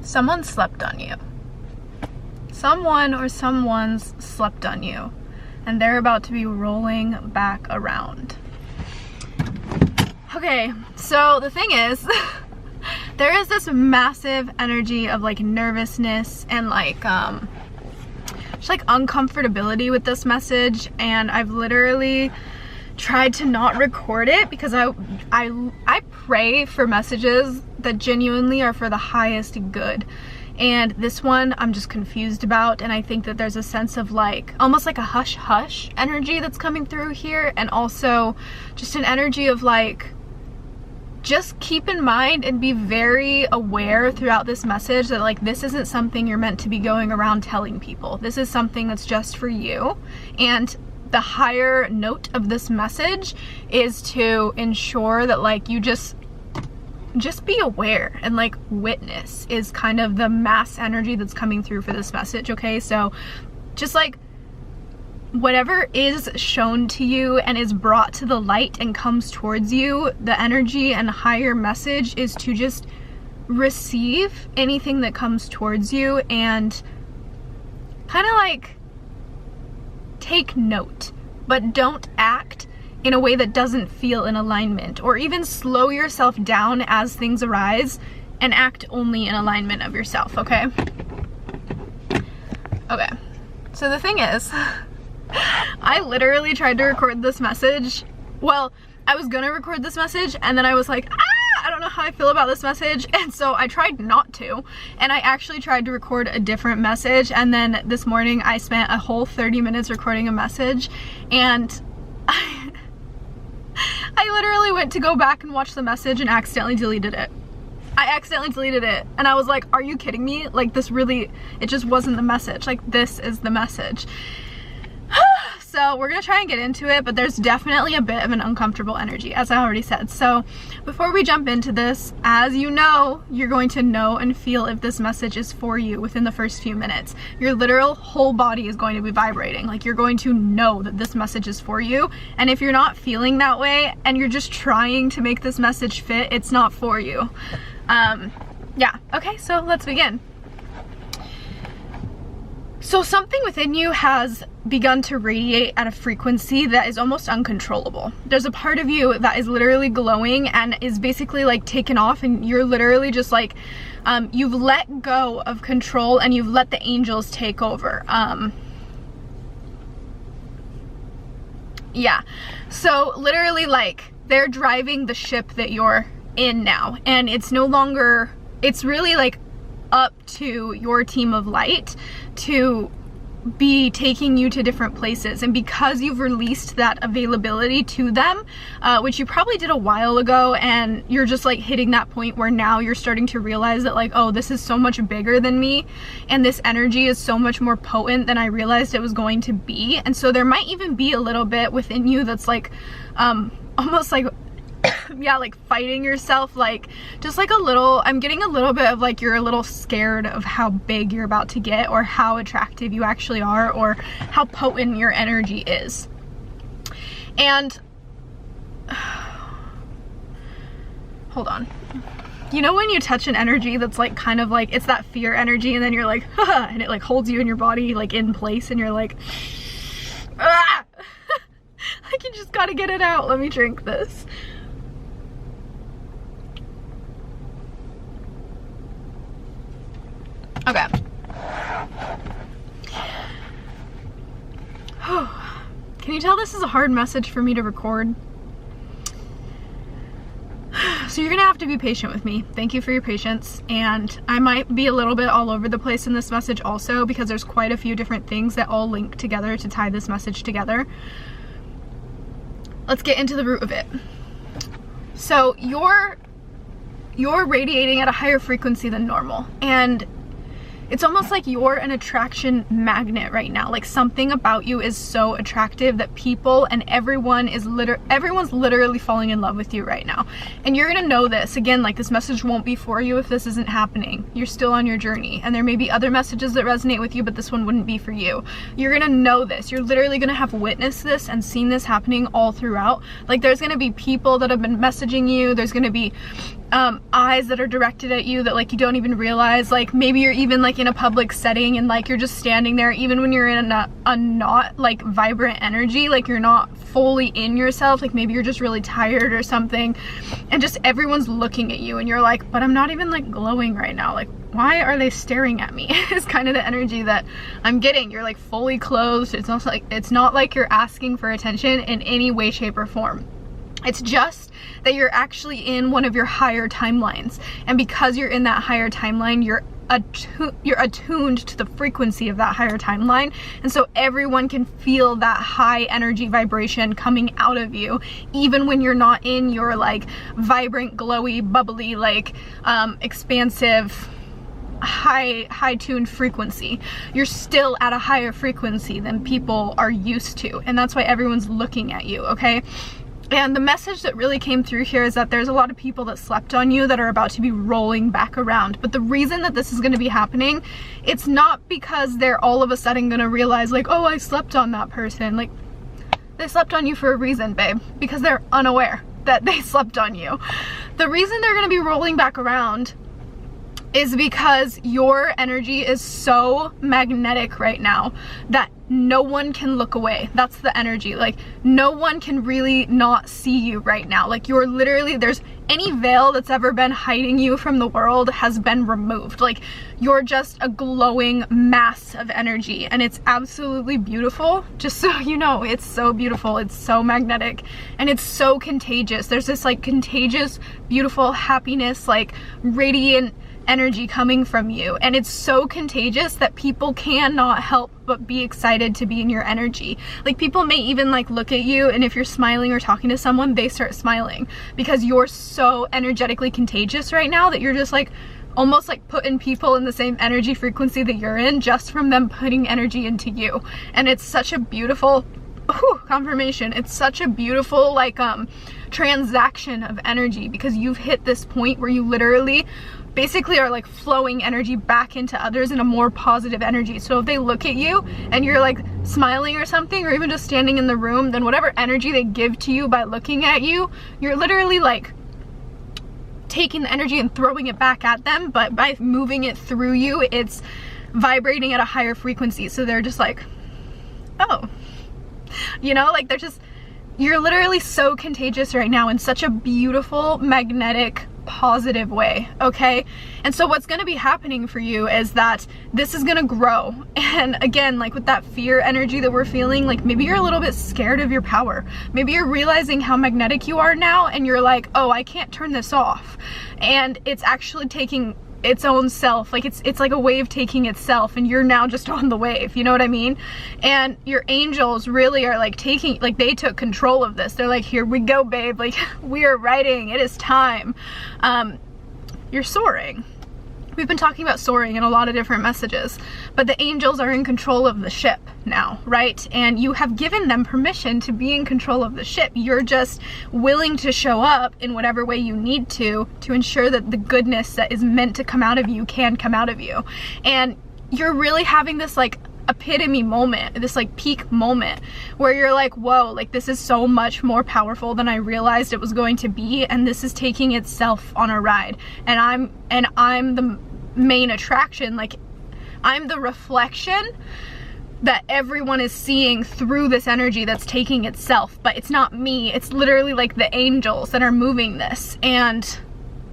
Someone slept on you. Someone or someone's slept on you, and they're about to be rolling back around. Okay, so the thing is, there is this massive energy of like nervousness and like just like uncomfortability with this message, and I've literally tried to not record it because I pray for messages that genuinely are for the highest good. And this one I'm just confused about, and I think that there's a sense of like almost like a hush hush energy that's coming through here, and also just an energy of like, just keep in mind and be very aware throughout this message that like this isn't something you're meant to be going around telling people. This is something that's just for you, and the higher note of this message is to ensure that like you just be aware and like witness is kind of the mass energy that's coming through for this message. Okay, so just like whatever is shown to you and is brought to the light and comes towards you, the energy and higher message is to just receive anything that comes towards you and kind of like take note, but don't act in a way that doesn't feel in alignment, or even slow yourself down as things arise and act only in alignment of yourself. Okay, so the thing is, I literally tried to record this message. Well, I was gonna record this message, and then I was like, I don't know how I feel about this message, and so I tried not to, and I actually tried to record a different message, and then this morning I spent a whole 30 minutes recording a message, and I literally went to go back and watch the message and accidentally deleted it. I accidentally deleted it, and I was like, are you kidding me? Like, this really, it just wasn't the message. Like, this is the message. So we're gonna try and get into it, but there's definitely a bit of an uncomfortable energy, as I already said. So before we jump into this, as you know, you're going to know and feel if this message is for you within the first few minutes. Your literal whole body is going to be vibrating. Like, you're going to know that this message is for you. And if you're not feeling that way and you're just trying to make this message fit, it's not for you. Yeah, okay, so let's begin. So something within you has begun to radiate at a frequency that is almost uncontrollable. There's a part of you that is literally glowing and is basically like taken off, and you're literally just like, you've let go of control and you've let the angels take over. Yeah, so literally like they're driving the ship that you're in now, and it's no longer, it's really like up to your team of light to be taking you to different places. And because you've released that availability to them, which you probably did a while ago, and you're just like hitting that point where now you're starting to realize that like, oh, this is so much bigger than me, and this energy is so much more potent than I realized it was going to be. And so there might even be a little bit within you that's like almost like yeah, like fighting yourself, like just like a little, I'm getting a little bit of like you're a little scared of how big you're about to get, or how attractive you actually are, or how potent your energy is. And hold on, you know when you touch an energy that's like kind of like, it's that fear energy, and then you're like haha, and it like holds you in your body like in place, and you're like ah! Like you just gotta get it out. Let me drink this. Okay. Can you tell this is a hard message for me to record? So you're gonna have to be patient with me. Thank you for your patience. And I might be a little bit all over the place in this message also, because there's quite a few different things that all link together to tie this message together. Let's get into the root of it. So you're radiating at a higher frequency than normal, and it's almost like you're an attraction magnet right now. Like something about you is so attractive that people and everyone's literally falling in love with you right now. And you're gonna know this. Again, like this message won't be for you if this isn't happening. You're still on your journey, and there may be other messages that resonate with you, but this one wouldn't be for you. You're gonna know this. You're literally gonna have witnessed this and seen this happening all throughout. Like there's gonna be people that have been messaging you. There's gonna be eyes that are directed at you that like you don't even realize. Like maybe you're even like in a public setting and like you're just standing there, even when you're in a not like vibrant energy, like you're not fully in yourself, like maybe you're just really tired or something, and just everyone's looking at you and you're like, but I'm not even like glowing right now, like why are they staring at me? It's kind of the energy that I'm getting. You're like fully clothed. It's not like you're asking for attention in any way, shape, or form. It's just that you're actually in one of your higher timelines, and because you're in that higher timeline, you're attuned to the frequency of that higher timeline, and so everyone can feel that high energy vibration coming out of you, even when you're not in your like vibrant, glowy, bubbly, like expansive, high tuned frequency. You're still at a higher frequency than people are used to, and that's why everyone's looking at you, okay? And the message that really came through here is that there's a lot of people that slept on you that are about to be rolling back around. But the reason that this is going to be happening, it's not because they're all of a sudden going to realize like, oh, I slept on that person. Like, they slept on you for a reason, babe, because they're unaware that they slept on you. The reason they're going to be rolling back around is because your energy is so magnetic right now that no one can look away. That's the energy. Like, no one can really not see you right now. Like, you're literally, there's any veil that's ever been hiding you from the world has been removed. Like, you're just a glowing mass of energy, and it's absolutely beautiful. Just so you know, it's so beautiful. It's so magnetic, and it's so contagious. There's this like contagious, beautiful happiness, like radiant energy coming from you, and it's so contagious that people cannot help but be excited to be in your energy. Like, people may even like look at you, and if you're smiling or talking to someone, they start smiling because you're so energetically contagious right now that you're just like almost like putting people in the same energy frequency that you're in just from them putting energy into you. And it's such a beautiful confirmation. It's such a beautiful like transaction of energy, because you've hit this point where you literally basically are like flowing energy back into others in a more positive energy. So if they look at you and you're like smiling or something, or even just standing in the room, then whatever energy they give to you by looking at you, you're literally like taking the energy and throwing it back at them, but by moving it through you, it's vibrating at a higher frequency. So they're just like, oh, you know, like they're just, you're literally so contagious right now in such a beautiful, magnetic, positive way, okay? And so what's going to be happening for you is that this is going to grow. And again, like with that fear energy that we're feeling, like maybe you're a little bit scared of your power. Maybe you're realizing how magnetic you are now, and you're like, oh, I can't turn this off. And it's actually taking its own self, like it's like a wave taking itself, and you're now just on the wave, you know what I mean? And your angels really are like taking, like they took control of this. They're like, here we go, babe, like we are riding, it is time. You're soaring. We've been talking about soaring in a lot of different messages, but the angels are in control of the ship now, right? And you have given them permission to be in control of the ship. You're just willing to show up in whatever way you need to ensure that the goodness that is meant to come out of you can come out of you. And you're really having this like epitome moment, this like peak moment where you're like, whoa, like this is so much more powerful than I realized it was going to be, and this is taking itself on a ride, and I'm the main attraction. Like, I'm the reflection that everyone is seeing through this energy that's taking itself, but it's not me. It's literally like the angels that are moving this. And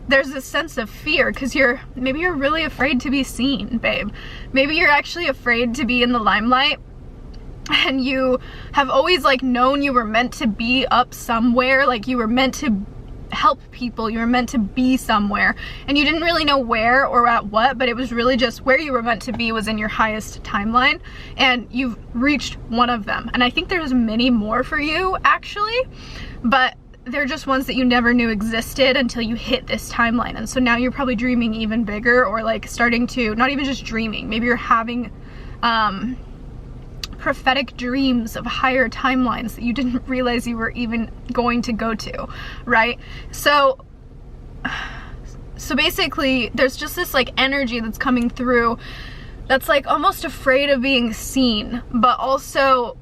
there's this sense of fear because maybe you're really afraid to be seen, babe. Maybe you're actually afraid to be in the limelight, and you have always like known you were meant to be up somewhere, like you were meant to help people, you were meant to be somewhere, and you didn't really know where or at what, but it was really just where you were meant to be was in your highest timeline, and you've reached one of them. And I think there's many more for you actually, but they're just ones that you never knew existed until you hit this timeline. And so now you're probably dreaming even bigger, or like starting to, not even just dreaming, maybe you're having prophetic dreams of higher timelines that you didn't realize you were even going to go to, right? So basically there's just this like energy that's coming through that's like almost afraid of being seen, but also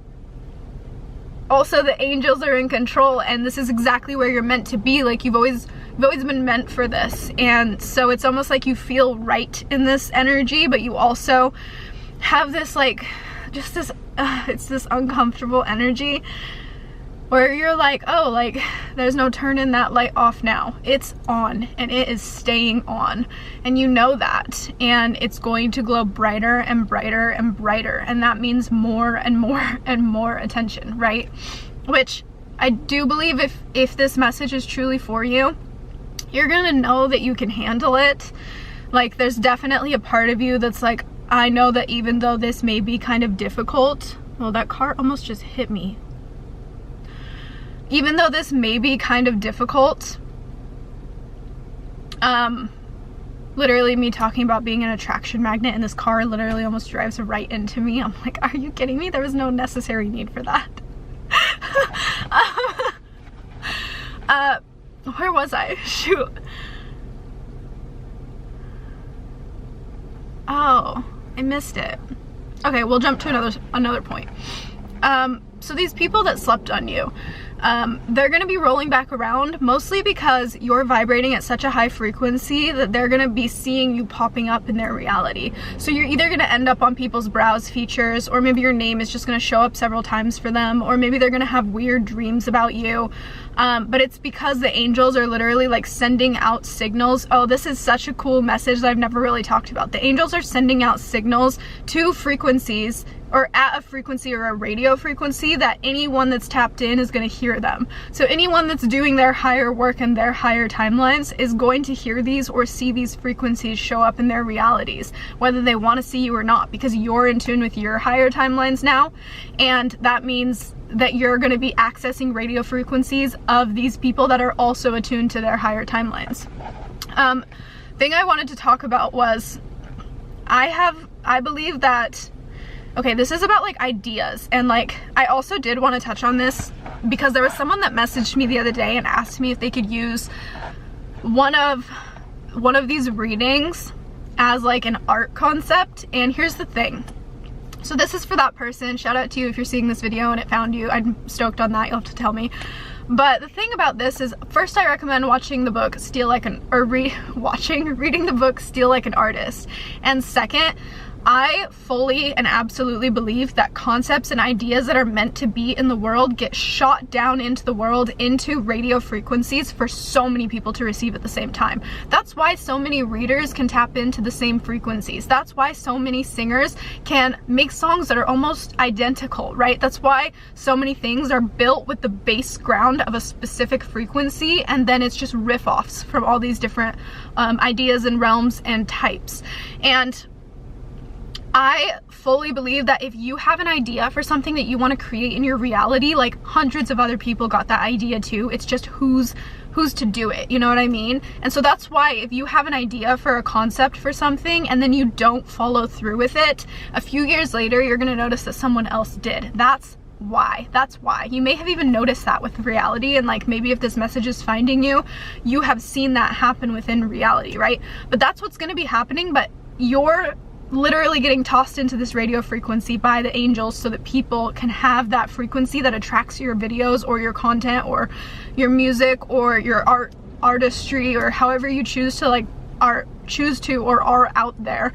the angels are in control, and this is exactly where you're meant to be. Like, you've always you've always been meant for this. And so it's almost like you feel right in this energy, but you also have this like, just this, it's this uncomfortable energy where you're like, oh, like there's no turning that light off now. It's on, and it is staying on, and you know that, and it's going to glow brighter and brighter and brighter, and that means more and more and more attention, right? Which I do believe if this message is truly for you, you're gonna know that you can handle it. Like, there's definitely a part of you that's like, I know that even though this may be kind of difficult, well, that car almost just hit me. Even though this may be kind of difficult, literally me talking about being an attraction magnet, and this car literally almost drives right into me. I'm like, are you kidding me? There was no necessary need for that. Where was I? Shoot. Oh, I missed it. Okay, we'll jump to another point. So these people that slept on you, they're going to be rolling back around, mostly because you're vibrating at such a high frequency that they're going to be seeing you popping up in their reality. So you're either going to end up on people's browse features, or maybe your name is just going to show up several times for them, or maybe they're going to have weird dreams about you. But it's because the angels are literally like sending out signals. Oh, this is such a cool message that I've never really talked about. The angels are sending out signals to frequencies, or at a frequency or a radio frequency, that anyone that's tapped in is going to hear them. So anyone that's doing their higher work and their higher timelines is going to hear these or see these frequencies show up in their realities, whether they want to see you or not, because you're in tune with your higher timelines now. And that means that you're going to be accessing radio frequencies of these people that are also attuned to their higher timelines. Thing I wanted to talk about was, I believe that, okay, this is about like ideas, and like I also did want to touch on this because there was someone that messaged me the other day and asked me if they could use one of these readings as like an art concept. And here's the thing. So this is for that person. Shout out to you if you're seeing this video and it found you. I'm stoked on that. You'll have to tell me. But the thing about this is, first, I recommend watching the book reading the book Steal Like an Artist. And second, I fully and absolutely believe that concepts and ideas that are meant to be in the world get shot down into the world, into radio frequencies, for so many people to receive at the same time. That's why so many readers can tap into the same frequencies. That's why so many singers can make songs that are almost identical, right? That's why so many things are built with the base ground of a specific frequency, and then it's just riff-offs from all these different ideas and realms and types. And I fully believe that if you have an idea for something that you want to create in your reality, like hundreds of other people got that idea too. It's just who's to do it, you know what I mean? And so that's why if you have an idea for a concept for something and then you don't follow through with it, a few years later you're going to notice that someone else did. That's why. You may have even noticed that with reality, and like maybe if this message is finding you, you have seen that happen within reality, right? But that's what's going to be happening. But you're literally getting tossed into this radio frequency by the angels so that people can have that frequency that attracts your videos or your content or your music or your artistry, or however you choose to or are out there.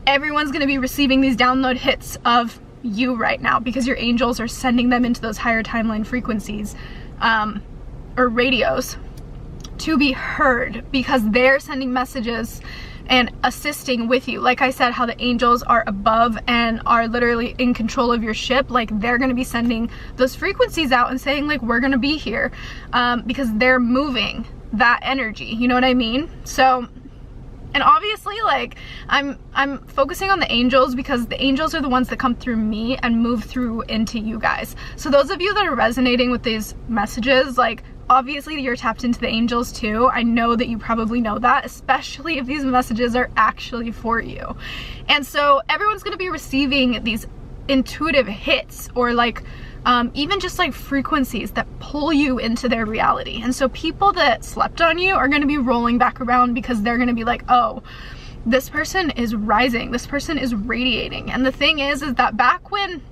Everyone's going to be receiving these download hits of you right now because your angels are sending them into those higher timeline frequencies or radios to be heard, because they're sending messages and assisting with you. Like I said, how the angels are above and are literally in control of your ship, like they're going to be sending those frequencies out and saying like, we're going to be here, because they're moving that energy, you know what I mean? So, and obviously like I'm focusing on the angels because the angels are the ones that come through me and move through into you guys. So those of you that are resonating with these messages, like obviously you're tapped into the angels too. I know that you probably know that, especially if these messages are actually for you. And so everyone's going to be receiving these intuitive hits, or like even just like frequencies that pull you into their reality. And so people that slept on you are going to be rolling back around because they're going to be like, oh, this person is rising, this person is radiating. And the thing is that back when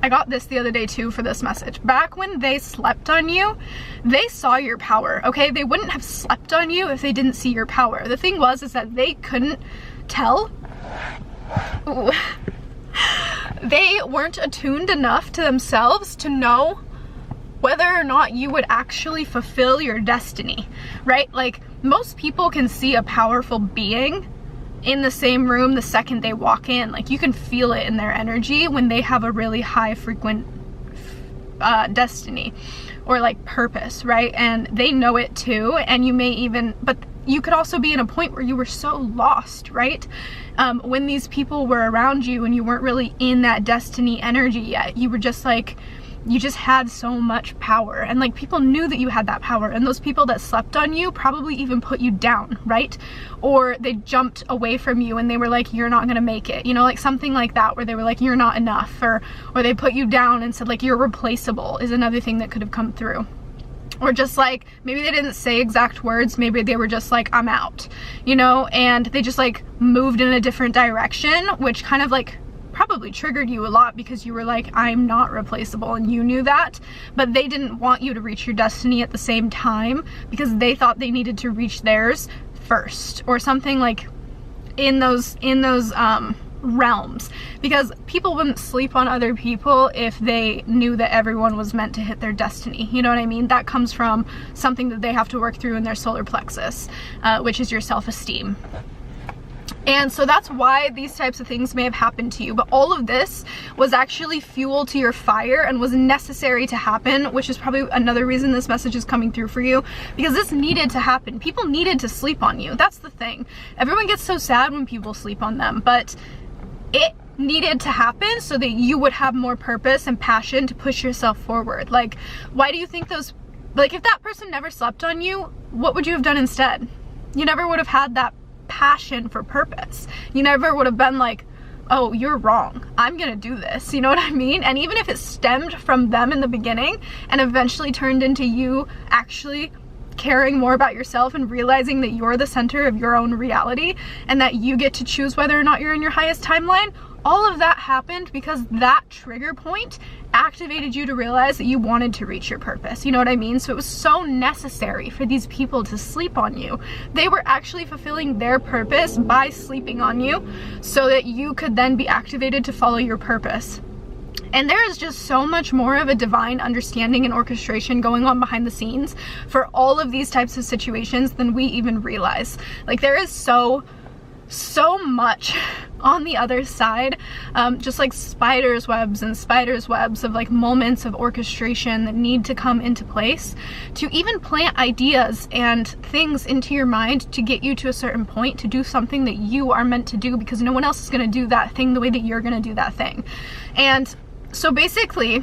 I got this the other day too for this message. Back when they slept on you, they saw your power, okay? They wouldn't have slept on you if they didn't see your power. The thing was is that they couldn't tell. Ooh. They weren't attuned enough to themselves to know whether or not you would actually fulfill your destiny, right? Like, most people can see a powerful being in the same room the second they walk in. Like, you can feel it in their energy when they have a really high frequent destiny or like purpose, right? And they know it too, and you may even, but you could also be in a point where you were so lost, right? When these people were around you and you weren't really in that destiny energy yet. You were just like, you just had so much power, and like people knew that you had that power, and those people that slept on you probably even put you down, right? Or they jumped away from you and they were like, you're not gonna make it, you know, like something like that, where they were like, you're not enough, or they put you down and said like, you're replaceable, is another thing that could have come through. Or just like, maybe they didn't say exact words, maybe they were just like, I'm out, you know, and they just like moved in a different direction, which kind of like probably triggered you a lot, because you were like, I'm not replaceable, and you knew that, but they didn't want you to reach your destiny at the same time because they thought they needed to reach theirs first, or something like in those realms, because people wouldn't sleep on other people if they knew that everyone was meant to hit their destiny, you know what I mean? That comes from something that they have to work through in their solar plexus, which is your self-esteem. And so that's why these types of things may have happened to you. But all of this was actually fuel to your fire and was necessary to happen, which is probably another reason this message is coming through for you, because this needed to happen. People needed to sleep on you. That's the thing. Everyone gets so sad when people sleep on them, but it needed to happen so that you would have more purpose and passion to push yourself forward. Like, why do you think those, like, if that person never slept on you, what would you have done instead? You never would have had that passion for purpose. You never would have been like, oh, you're wrong, I'm gonna do this, you know what I mean? And even if it stemmed from them in the beginning and eventually turned into you actually caring more about yourself and realizing that you're the center of your own reality and that you get to choose whether or not you're in your highest timeline, all of that happened because that trigger point activated you to realize that you wanted to reach your purpose, you know what I mean? So it was so necessary for these people to sleep on you. They were actually fulfilling their purpose by sleeping on you so that you could then be activated to follow your purpose. And there is just so much more of a divine understanding and orchestration going on behind the scenes for all of these types of situations than we even realize. Like, there is so much on the other side, just like spiders webs of like moments of orchestration that need to come into place to even plant ideas and things into your mind to get you to a certain point to do something that you are meant to do, because no one else is going to do that thing the way that you're going to do that thing. And so basically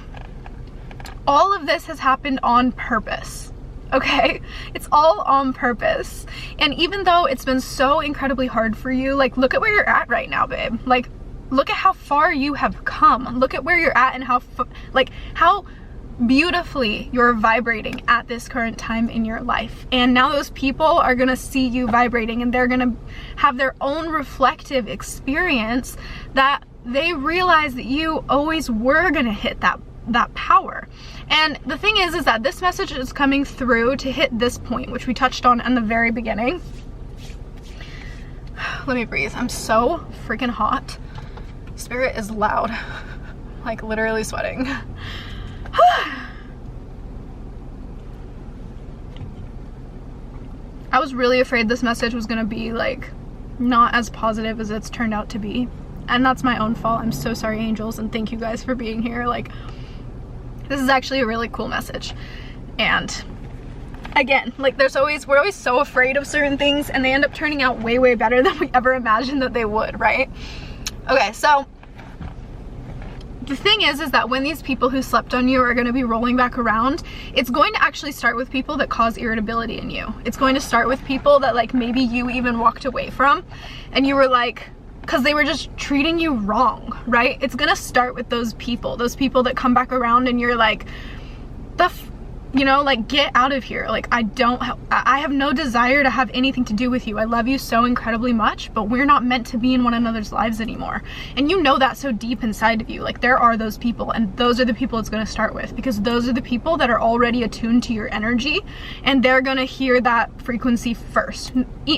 all of this has happened on purpose. Okay, it's all on purpose. And even though it's been so incredibly hard for you, like, look at where you're at right now, babe. Like, look at how far you have come. Look at where you're at and how beautifully you're vibrating at this current time in your life. And now those people are gonna see you vibrating, and they're gonna have their own reflective experience that they realize that you always were gonna hit that power. And the thing is that this message is coming through to hit this point, which we touched on in the very beginning. Let me breathe. I'm so freaking hot. Spirit is loud. Like, literally sweating. I was really afraid this message was gonna be like not as positive as it's turned out to be. And that's my own fault. I'm so sorry, angels, and thank you guys for being here. Like, this is actually a really cool message. And again, like, we're always so afraid of certain things, and they end up turning out way, way better than we ever imagined that they would, right? Okay, so the thing is that when these people who slept on you are going to be rolling back around, it's going to actually start with people that cause irritability in you. It's going to start with people that, like, maybe you even walked away from, and you were like, because they were just treating you wrong, right? It's gonna start with those people that come back around and you're like, you know, like, get out of here. Like, I have no desire to have anything to do with you. I love you so incredibly much, but we're not meant to be in one another's lives anymore. And you know that so deep inside of you. Like, there are those people, and those are the people it's going to start with, because those are the people that are already attuned to your energy, and they're going to hear that frequency first.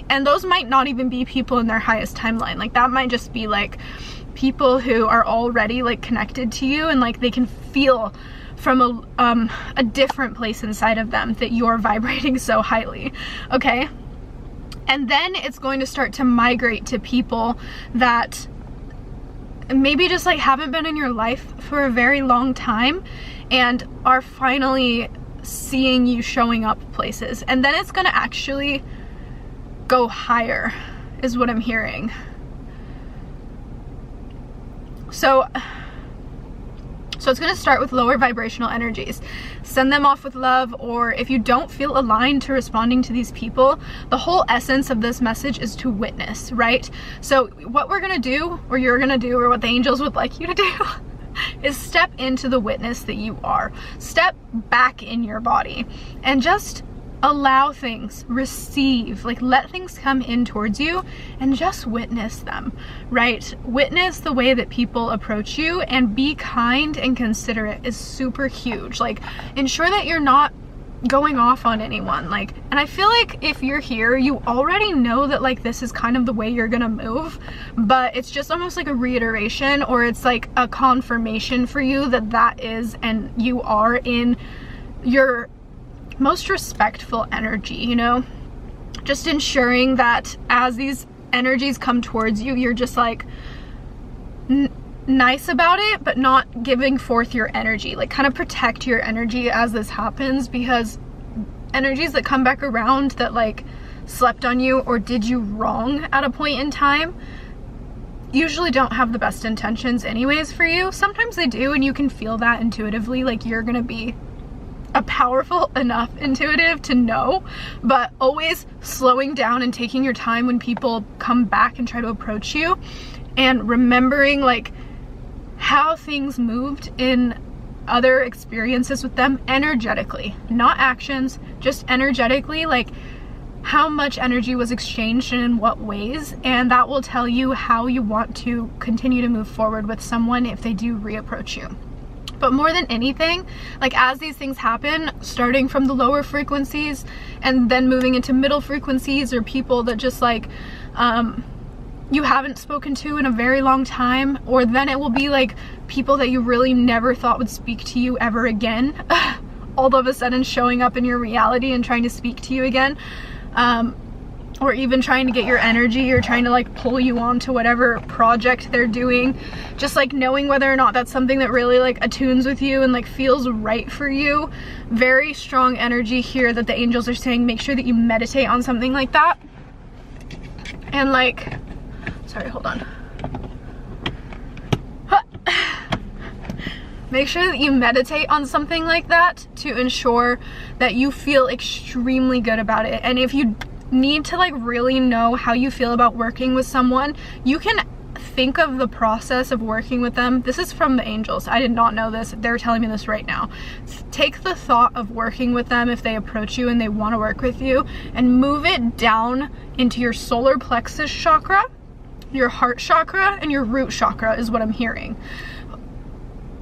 And those might not even be people in their highest timeline. Like, that might just be like people who are already like connected to you, and like they can feel from a different place inside of them that you're vibrating so highly, okay? And then it's going to start to migrate to people that maybe just like haven't been in your life for a very long time and are finally seeing you showing up places. And then it's gonna actually go higher, is what I'm hearing. So it's going to start with lower vibrational energies. Send them off with love, or if you don't feel aligned to responding to these people, the whole essence of this message is to witness, right? So what we're going to do, or you're going to do, or what the angels would like you to do is step into the witness that you are. Step back in your body and just allow things, receive, like let things come in towards you and just witness them, right? Witness the way that people approach you, and be kind and considerate is super huge. Like, ensure that you're not going off on anyone. Like, and I feel like if you're here, you already know that like this is kind of the way you're gonna move, but it's just almost like a reiteration, or it's like a confirmation for you that that is, and you are in your most respectful energy, you know? Just ensuring that as these energies come towards you, you're just like nice about it, but not giving forth your energy. Like, kind of protect your energy as this happens, because energies that come back around that like slept on you or did you wrong at a point in time usually don't have the best intentions anyways for you. Sometimes they do, and you can feel that intuitively. Like, you're gonna be a powerful enough intuitive to know, but always slowing down and taking your time when people come back and try to approach you, and remembering like how things moved in other experiences with them energetically, not actions, just energetically, like how much energy was exchanged and in what ways, and that will tell you how you want to continue to move forward with someone if they do reapproach you. But more than anything, like as these things happen, starting from the lower frequencies and then moving into middle frequencies, or people that just like you haven't spoken to in a very long time, or then it will be like people that you really never thought would speak to you ever again, all of a sudden showing up in your reality and trying to speak to you again. Or even trying to get your energy, or trying to like pull you on to whatever project they're doing. Just like knowing whether or not that's something that really like attunes with you and like feels right for you. Very strong energy here that the angels are saying, make sure that you meditate on something like that. And like, sorry, hold on. Make sure that you meditate on something like that to ensure that you feel extremely good about it. And if you need to like really know how you feel about working with someone, you can think of the process of working with them. This is from the angels. I did not know this. They're telling me this right now. Take the thought of working with them if they approach you and they want to work with you, and move it down into your solar plexus chakra, your heart chakra, and your root chakra is what I'm hearing.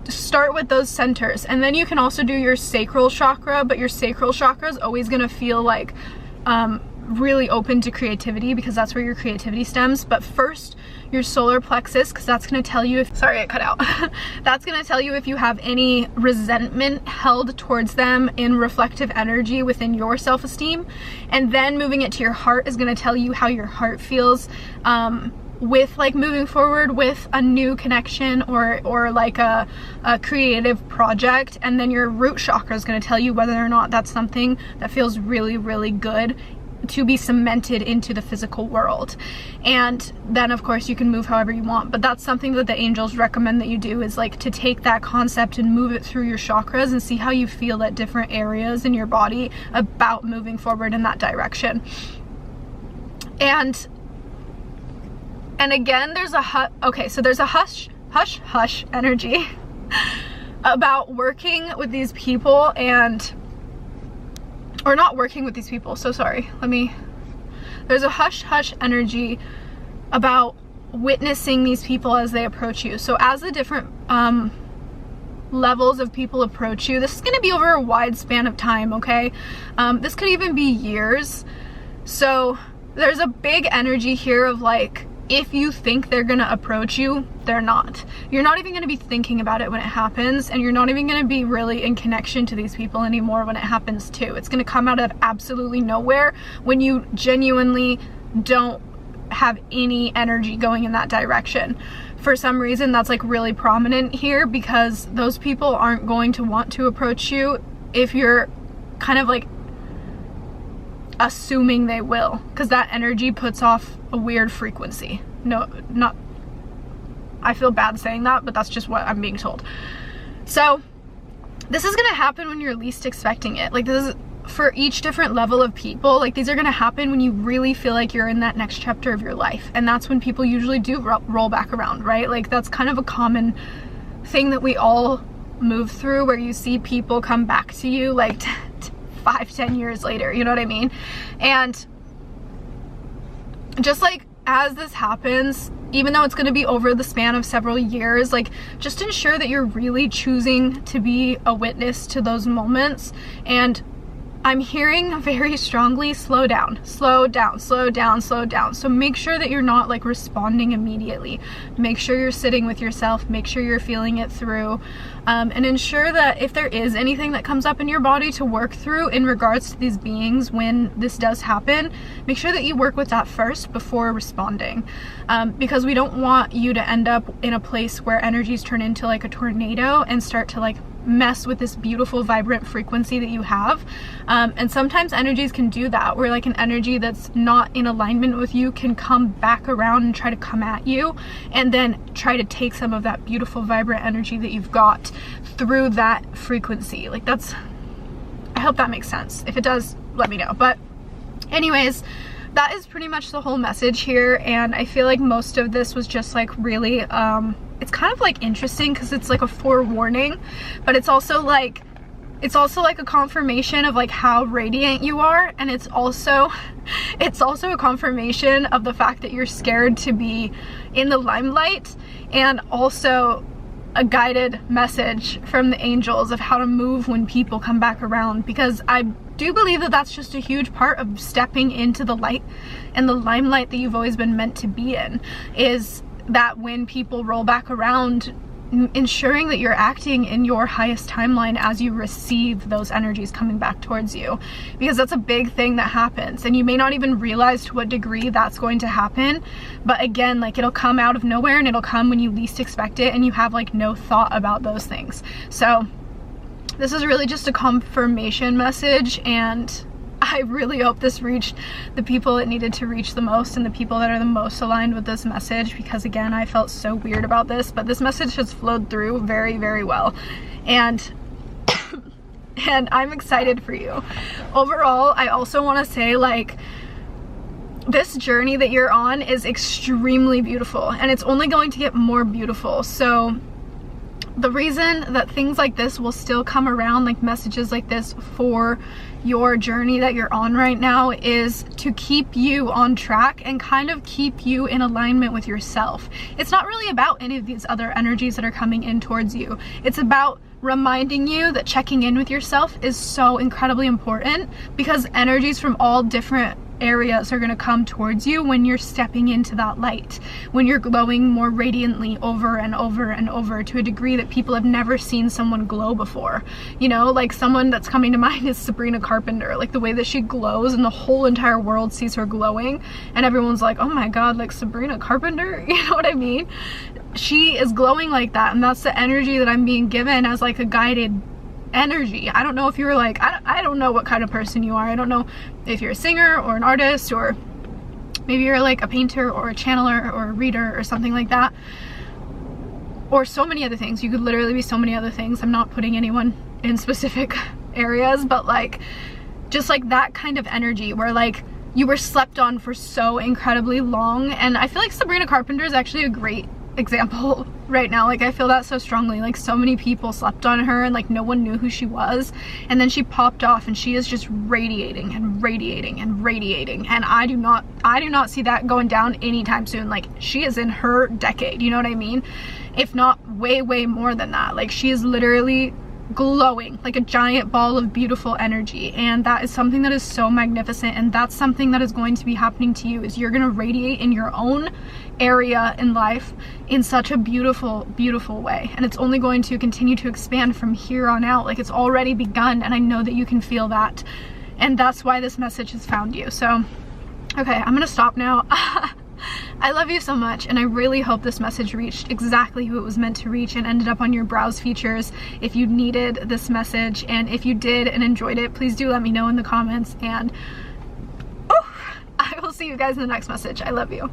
Start with those centers, and then you can also do your sacral chakra, but your sacral chakra is always going to feel like really open to creativity, because that's where your creativity stems. But first, your solar plexus, because that's going to tell you if, sorry, it cut out. That's going to tell you if you have any resentment held towards them in reflective energy within your self-esteem. And then moving it to your heart is going to tell you how your heart feels with like moving forward with a new connection or like a creative project. And then your root chakra is going to tell you whether or not that's something that feels really, really good to be cemented into the physical world. And then of course you can move however you want, but that's something that the angels recommend that you do, is like to take that concept and move it through your chakras and see how you feel at different areas in your body about moving forward in that direction. And again, there's a there's a hush energy about working with these people, and or not working with these people, so sorry, there's a hush energy about witnessing these people as they approach you. So as the different levels of people approach you, this is going to be over a wide span of time, okay? This could even be years. So there's a big energy here of like, if you think they're gonna approach you, they're not. You're not even gonna be thinking about it when it happens, and you're not even gonna be really in connection to these people anymore when it happens too. It's gonna come out of absolutely nowhere when you genuinely don't have any energy going in that direction. For some reason, that's like really prominent here, because those people aren't going to want to approach you if you're kind of like assuming they will, because that energy puts off a weird frequency. No, not, I feel bad saying that, but that's just what I'm being told. So this is gonna happen when you're least expecting it. Like, this is for each different level of people. Like, these are gonna happen when you really feel like you're in that next chapter of your life, and that's when people usually do roll back around, right? Like, that's kind of a common thing that we all move through, where you see people come back to you like 5-10 years later, you know what I mean? And just like as this happens, even though it's going to be over the span of several years, like, just ensure that you're really choosing to be a witness to those moments. And I'm hearing very strongly, slow down, slow down, slow down, slow down. So make sure that you're not like responding immediately. Make sure you're sitting with yourself, make sure you're feeling it through, and ensure that if there is anything that comes up in your body to work through in regards to these beings when this does happen, make sure that you work with that first before responding, because we don't want you to end up in a place where energies turn into like a tornado and start to like mess with this beautiful vibrant frequency that you have. And sometimes energies can do that, where like an energy that's not in alignment with you can come back around and try to come at you, and then try to take some of that beautiful vibrant energy that you've got through that frequency. Like, that's, I hope that makes sense. If it does, let me know. But anyways, that is pretty much the whole message here, and I feel like most of this was just like really it's kind of like interesting because it's like a forewarning, but it's also like a confirmation of like how radiant you are, and it's also a confirmation of the fact that you're scared to be in the limelight, and also a guided message from the angels of how to move when people come back around, because I do believe that that's just a huge part of stepping into the light and the limelight that you've always been meant to be in, is that when people roll back around, ensuring that you're acting in your highest timeline as you receive those energies coming back towards you, because that's a big thing that happens, and you may not even realize to what degree that's going to happen. But again, like, it'll come out of nowhere, and it'll come when you least expect it, and you have like no thought about those things. So this is really just a confirmation message, and I really hope this reached the people it needed to reach the most, and the people that are the most aligned with this message, because again, I felt so weird about this, but this message has flowed through very, very well, and I'm excited for you. Overall, I also want to say, like, this journey that you're on is extremely beautiful, and it's only going to get more beautiful. So the reason that things like this will still come around, like messages like this for your journey that you're on right now, is to keep you on track and kind of keep you in alignment with yourself. It's not really about any of these other energies that are coming in towards you. It's about reminding you that checking in with yourself is so incredibly important, because energies from all different areas are going to come towards you when you're stepping into that light, when you're glowing more radiantly over and over and over, to a degree that people have never seen someone glow before. You know, like, someone that's coming to mind is Sabrina Carpenter. Like, the way that she glows, and the whole entire world sees her glowing, and everyone's like, oh my god, like Sabrina Carpenter, you know what I mean? She is glowing like that, and that's the energy that I'm being given as like a guided energy. I don't know if you're like, I don't know what kind of person you are. I don't know if you're a singer or an artist, or maybe you're like a painter or a channeler or a reader or something like that, or so many other things. You could literally be so many other things. I'm not putting anyone in specific areas, but like, just like that kind of energy where like you were slept on for so incredibly long. And I feel like Sabrina Carpenter is actually a great example right now. Like I feel that so strongly. Like so many people slept on her and like no one knew who she was, and then she popped off and she is just radiating and radiating and radiating, and I do not see that going down anytime soon. Like she is in her decade, you know what I mean? If not way more than that. Like she is literally glowing like a giant ball of beautiful energy, and that is something that is so magnificent, and that's something that is going to be happening to you, is you're going to radiate in your own area in life in such a beautiful way, and it's only going to continue to expand from here on out. Like it's already begun, and I know that you can feel that, and that's why this message has found you. So okay, I'm gonna stop now. I love you so much, and I really hope this message reached exactly who it was meant to reach and ended up on your browse features if you needed this message. And if you did and enjoyed it, please do let me know in the comments, and I will see you guys in the next message. I love you.